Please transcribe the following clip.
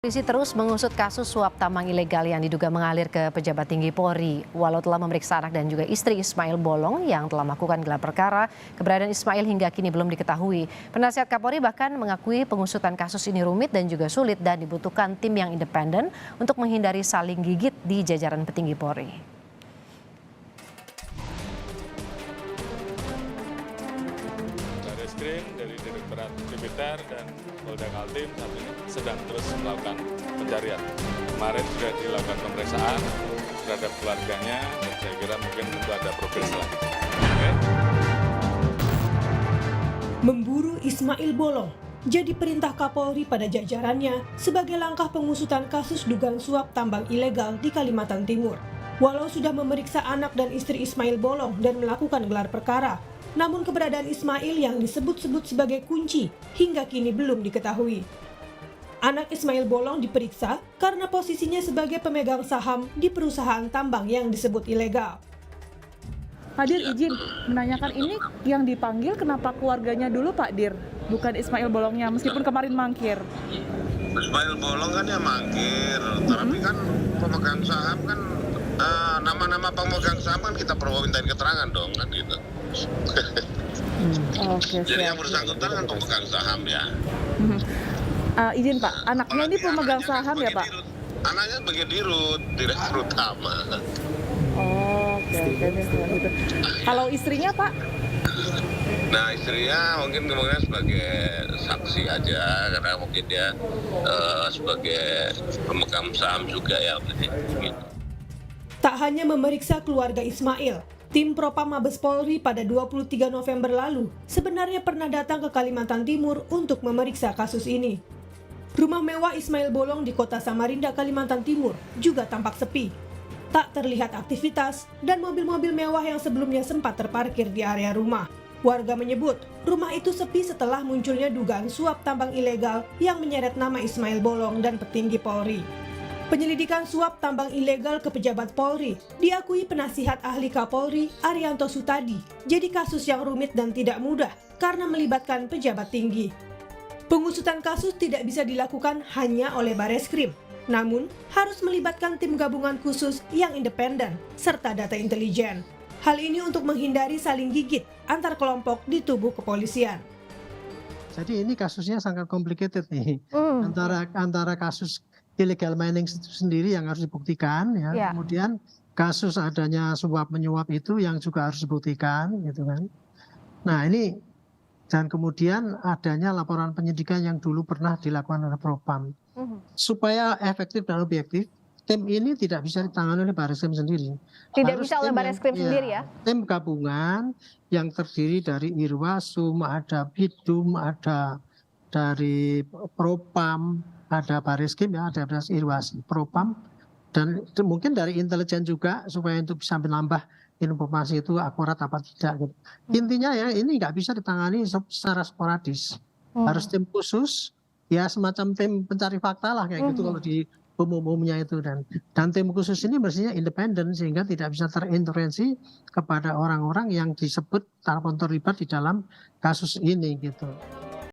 Polisi terus mengusut kasus suap tambang ilegal yang diduga mengalir ke pejabat tinggi Polri. Walau telah memeriksa anak dan juga istri Ismail Bolong yang telah melakukan gelar perkara, keberadaan Ismail hingga kini belum diketahui. Penasihat Kapolri bahkan mengakui pengusutan kasus ini rumit dan juga sulit dan dibutuhkan tim yang independen untuk menghindari saling gigit di jajaran petinggi Polri. Barreskrim dari Direktorat Militer dan Polda Kaltim saat ini sedang terus melakukan pencarian. Kemarin sudah dilakukan pemeriksaan terhadap keluarganya dan saya kira mungkin tentu ada progres selanjutnya. Memburu Ismail Bolong jadi perintah Kapolri pada jajarannya sebagai langkah pengusutan kasus dugaan suap tambang ilegal di Kalimantan Timur. Walau sudah memeriksa anak dan istri Ismail Bolong dan melakukan gelar perkara, namun keberadaan Ismail yang disebut-sebut sebagai kunci hingga kini belum diketahui. Anak Ismail Bolong diperiksa karena posisinya sebagai pemegang saham di perusahaan tambang yang disebut ilegal. Pak Dir, izin menanyakan ini yang dipanggil kenapa keluarganya dulu Pak Dir, bukan Ismail Bolongnya meskipun kemarin mangkir. Ismail Bolong kan ya mangkir, tapi kan pemegang saham kan nama-nama pemegang saham kan kita perlu mintain keterangan dong kan gitu. Oke, Jadi yang bersangkutan kan pemegang saham ya. Izin Pak, anaknya ini pemegang saham ya Pak? Anaknya sebagai dirut, direktur utama. Oke, gitu. Kalau istrinya Pak? Nah istrinya mungkin kemungkinan sebagai saksi aja karena mungkin dia sebagai pemegang saham juga ya gitu. Tak hanya memeriksa keluarga Ismail, tim Propam Mabes Polri pada 23 November lalu sebenarnya pernah datang ke Kalimantan Timur untuk memeriksa kasus ini. Rumah mewah Ismail Bolong di kota Samarinda, Kalimantan Timur juga tampak sepi. Tak terlihat aktivitas dan mobil-mobil mewah yang sebelumnya sempat terparkir di area rumah. Warga menyebut rumah itu sepi setelah munculnya dugaan suap tambang ilegal yang menyeret nama Ismail Bolong dan petinggi Polri. Penyelidikan suap tambang ilegal ke pejabat Polri diakui penasihat ahli Kapolri Arianto Sutadi jadi kasus yang rumit dan tidak mudah karena melibatkan pejabat tinggi. Pengusutan kasus tidak bisa dilakukan hanya oleh Barreskrim, namun harus melibatkan tim gabungan khusus yang independen serta data intelijen. Hal ini untuk menghindari saling gigit antar kelompok di tubuh kepolisian. Jadi ini kasusnya sangat complicated nih, antara kasus illegal mining itu sendiri yang harus dibuktikan, ya. Kemudian kasus adanya suap menyuap itu yang juga harus dibuktikan, gitu kan. Nah ini dan kemudian adanya laporan penyidikan yang dulu pernah dilakukan oleh Propam. Supaya efektif dan objektif, tim ini tidak bisa ditangani oleh Barreskrim sendiri. Tidak bisa oleh Barreskrim sendiri ya? Tim gabungan yang terdiri dari Irwasum, ada Bidum, ada dari Propam, ada Barreskrim, ya, ada Irwasum, Propam, dan mungkin dari intelijen juga supaya untuk bisa menambah informasi itu akurat apa tidak. Gitu. Intinya ya ini nggak bisa ditangani secara sporadis, harus tim khusus, ya semacam tim pencari fakta lah kayak gitu kalau di umumnya itu dan tim khusus ini mestinya independen sehingga tidak bisa terintervensi kepada orang-orang yang disebut ataupun terlibat di dalam kasus ini gitu.